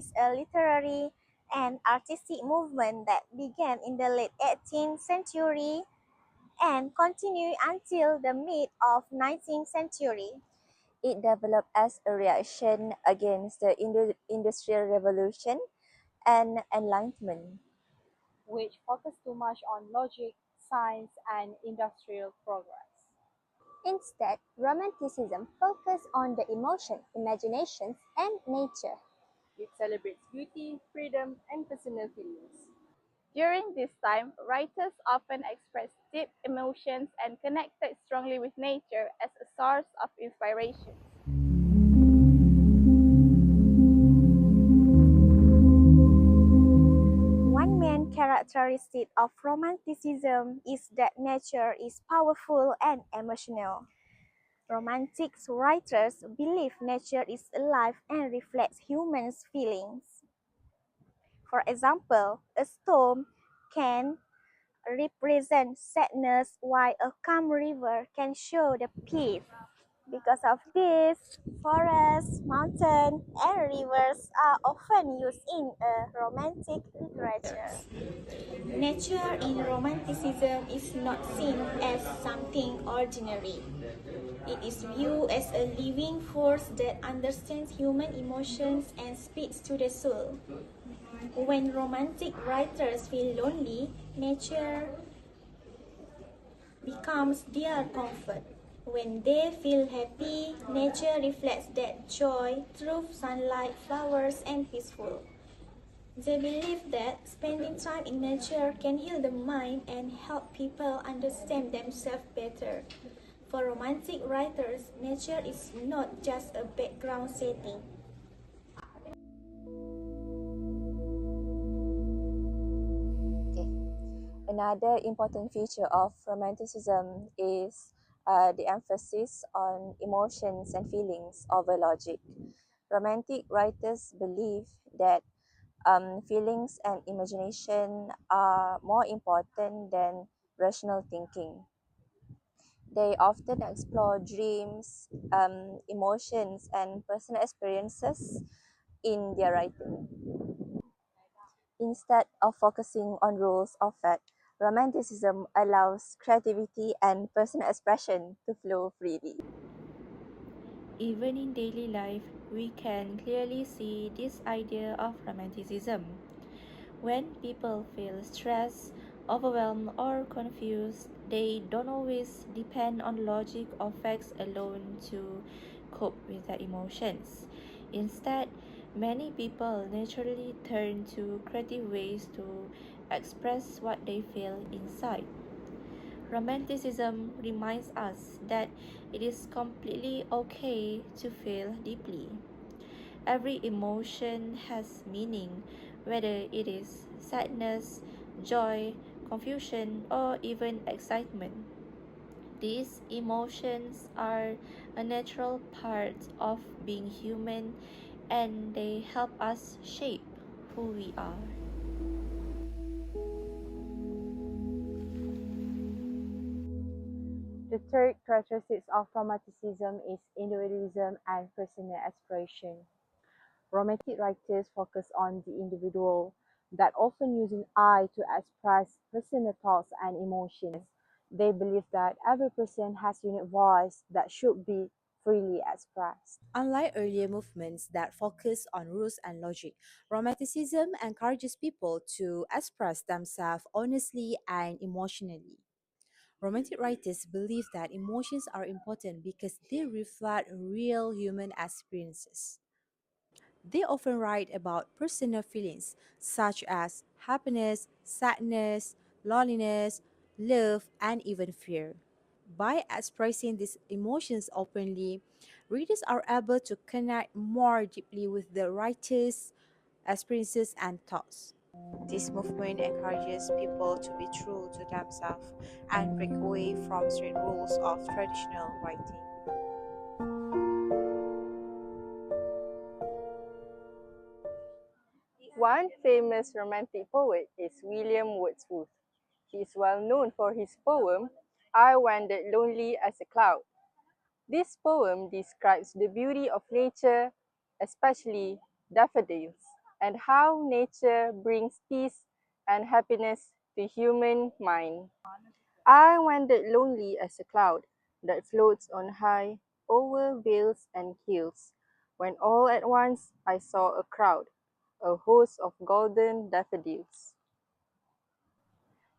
is a literary and artistic movement that began in the late 18th century and continued until the mid of 19th century. It developed as a reaction against the Industrial Revolution and Enlightenment. which focus too much on logic, science, and industrial progress. Instead, Romanticism focused on the emotion, imaginations, and nature. It celebrates beauty, freedom, and personal feelings. During this time, writers often expressed deep emotions and connected strongly with nature as a source of inspiration. One main characteristic of Romanticism is that nature is powerful and emotional. Romantic writers believe nature is alive and reflects humans' feelings. For example, a storm can represent sadness while a calm river can show the peace. Because of this, forests, mountains, and rivers are often used in a romantic literature. Nature in Romanticism is not seen as something ordinary. It is viewed as a living force that understands human emotions and speaks to the soul. When romantic writers feel lonely, nature becomes their comfort. When they feel happy, nature reflects that joy through sunlight, flowers, and peaceful. They believe that spending time in nature can heal the mind and help people understand themselves better. For romantic writers, nature is not just a background setting. Another important feature of Romanticism is the emphasis on emotions and feelings over logic. Romantic writers believe that feelings and imagination are more important than rational thinking. They often explore dreams, emotions, and personal experiences in their writing. Instead of focusing on rules or fact, Romanticism allows creativity and personal expression to flow freely. Even in daily life, we can clearly see this idea of romanticism. When people feel stressed, overwhelmed, or confused, they don't always depend on logic or facts alone to cope with their emotions. Instead, many people naturally turn to creative ways to express what they feel inside. Romanticism reminds us that it is completely okay to feel deeply. Every emotion has meaning, whether it is sadness, joy, confusion, or even excitement. These emotions are a natural part of being human and they help us shape who we are. The third characteristic of Romanticism is individualism and personal aspiration. Romantic writers focus on the individual that often using I to express personal thoughts and emotions. They believe that every person has a unique voice that should be freely expressed. Unlike earlier movements that focus on rules and logic, Romanticism encourages people to express themselves honestly and emotionally. Romantic writers believe that emotions are important because they reflect real human experiences. They often write about personal feelings such as happiness, sadness, loneliness, love, and even fear. By expressing these emotions openly, readers are able to connect more deeply with the writer's experiences and thoughts. This movement encourages people to be true to themselves and break away from strict rules of traditional writing. One famous romantic poet is William Wordsworth. He is well known for his poem, I Wandered Lonely as a Cloud. This poem describes the beauty of nature, especially daffodils, and how nature brings peace and happiness to human mind. I wandered lonely as a cloud that floats on high over vales and hills, when all at once I saw a crowd, a host of golden daffodils.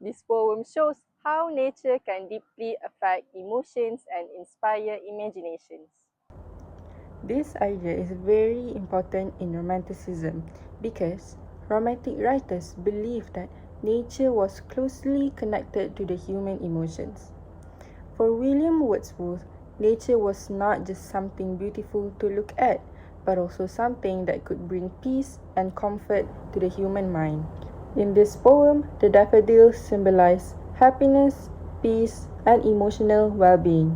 This poem shows how nature can deeply affect emotions and inspire imaginations. This idea is very important in Romanticism because Romantic writers believed that nature was closely connected to the human emotions. For William Wordsworth, nature was not just something beautiful to look at, but also something that could bring peace and comfort to the human mind. In this poem, the daffodils symbolize happiness, peace, and emotional well-being.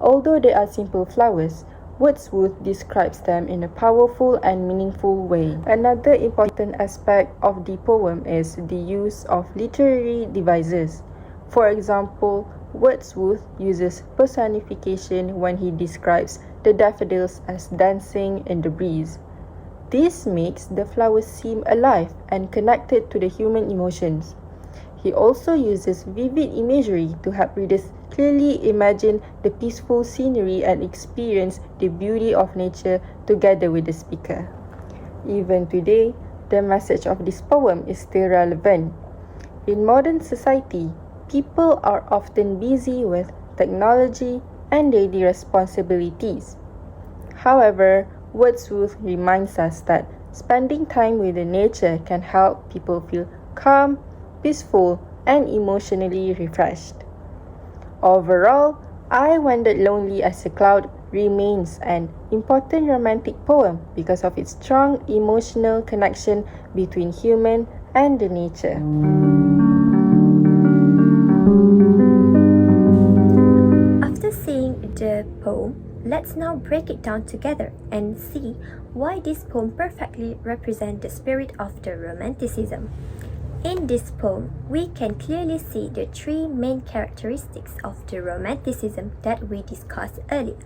Although they are simple flowers, Wordsworth describes them in a powerful and meaningful way. Another important aspect of the poem is the use of literary devices. For example, Wordsworth uses personification when he describes the daffodils as dancing in the breeze. This makes the flowers seem alive and connected to the human emotions. He also uses vivid imagery to help readers clearly imagine the peaceful scenery and experience the beauty of nature together with the speaker. Even today, the message of this poem is still relevant. In modern society, people are often busy with technology and daily responsibilities. However, Wordsworth reminds us that spending time with the nature can help people feel calm, peaceful, and emotionally refreshed. Overall, I Wandered Lonely as a Cloud remains an important romantic poem because of its strong emotional connection between human and the nature. After seeing the poem, let's now break it down together and see why this poem perfectly represents the spirit of the Romanticism. In this poem, we can clearly see the three main characteristics of the Romanticism that we discussed earlier.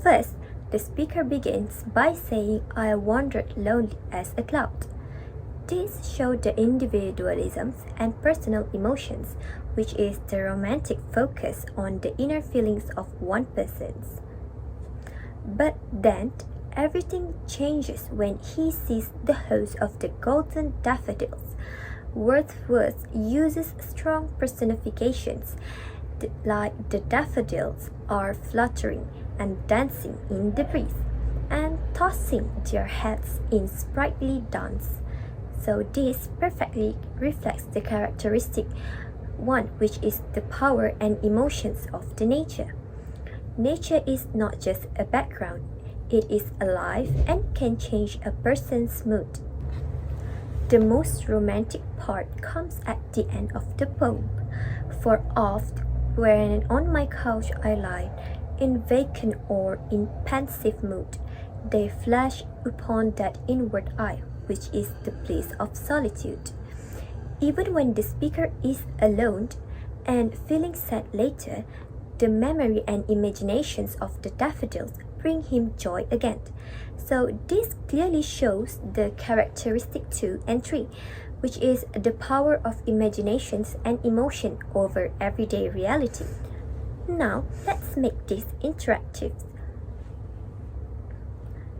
First, the speaker begins by saying, "I wandered lonely as a cloud." This showed the individualisms and personal emotions, which is the romantic focus on the inner feelings of one person. But then, everything changes when he sees the host of the golden daffodils. Wordsworth uses strong personifications, like the daffodils are fluttering and dancing in the breeze, and tossing their heads in sprightly dance. So this perfectly reflects the characteristic one, which is the power and emotions of the nature. Nature is not just a background, it is alive and can change a person's mood. The most romantic part comes at the end of the poem. For oft, when on my couch I lie, in vacant or in pensive mood, they flash upon that inward eye, which is the place of solitude. Even when the speaker is alone and feeling sad later, the memory and imaginations of the daffodils bring him joy again. So this clearly shows the characteristic 2 and 3, which is the power of imaginations and emotion over everyday reality. Now, let's make this interactive.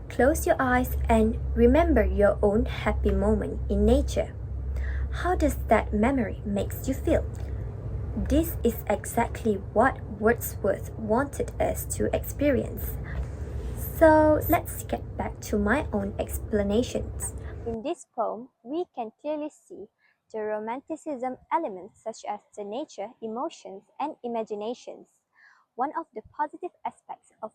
Close your eyes and remember your own happy moment in nature. How does that memory makes you feel? This is exactly what Wordsworth wanted us to experience. So let's get back to my own explanations. In this poem, we can clearly see the Romanticism elements such as the nature, emotions, and imaginations. One of the positive aspects of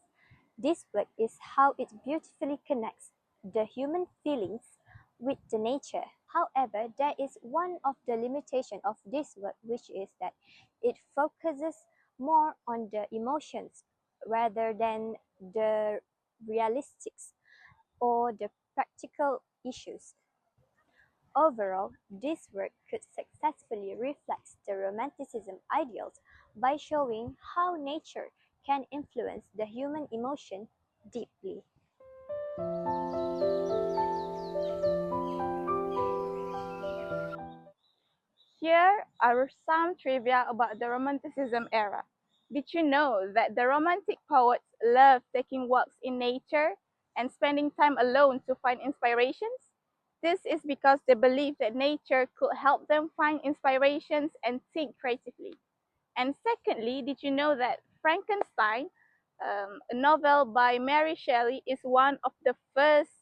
this work is how it beautifully connects the human feelings with the nature. However, there is one of the limitations of this work, which is that it focuses more on the emotions rather than the realistics or the practical issues. Overall, this work could successfully reflect the Romanticism ideals by showing how nature can influence the human emotion deeply. Here are some trivia about the Romanticism era. Did you know that the Romantic poets loved taking walks in nature and spending time alone to find inspirations? This is because they believed that nature could help them find inspirations and think creatively. And secondly, did you know that Frankenstein, a novel by Mary Shelley, is one of the first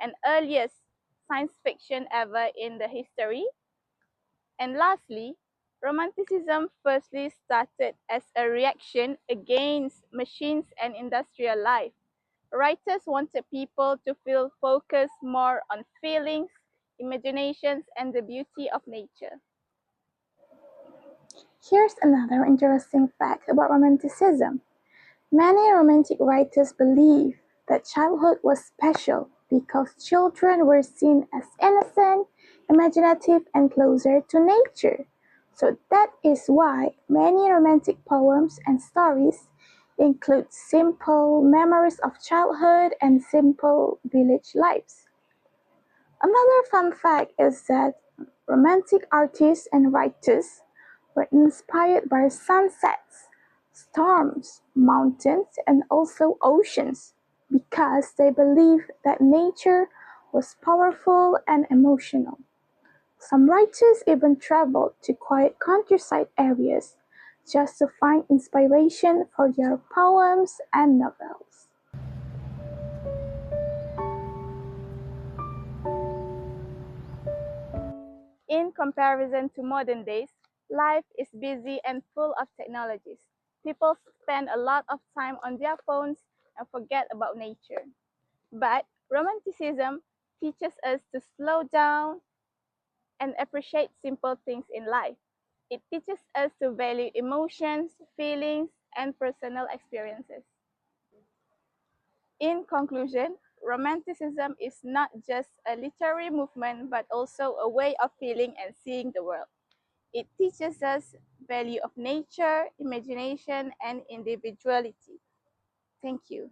and earliest science fiction ever in the history? And lastly, Romanticism firstly started as a reaction against machines and industrial life. Writers wanted people to feel focused more on feelings, imaginations, and the beauty of nature. Here's another interesting fact about Romanticism. Many Romantic writers believe that childhood was special because children were seen as innocent, imaginative, and closer to nature. So that is why many romantic poems and stories include simple memories of childhood and simple village lives. Another fun fact is that Romantic artists and writers were inspired by sunsets, storms, mountains, and also oceans because they believed that nature was powerful and emotional. Some writers even traveled to quiet countryside areas just to find inspiration for their poems and novels. In comparison to modern days, life is busy and full of technologies. People spend a lot of time on their phones and forget about nature. But Romanticism teaches us to slow down and appreciate simple things in life. It teaches us to value emotions, feelings, and personal experiences. In conclusion, Romanticism is not just a literary movement but also a way of feeling and seeing the world. It teaches us value of nature, imagination, and individuality. Thank you.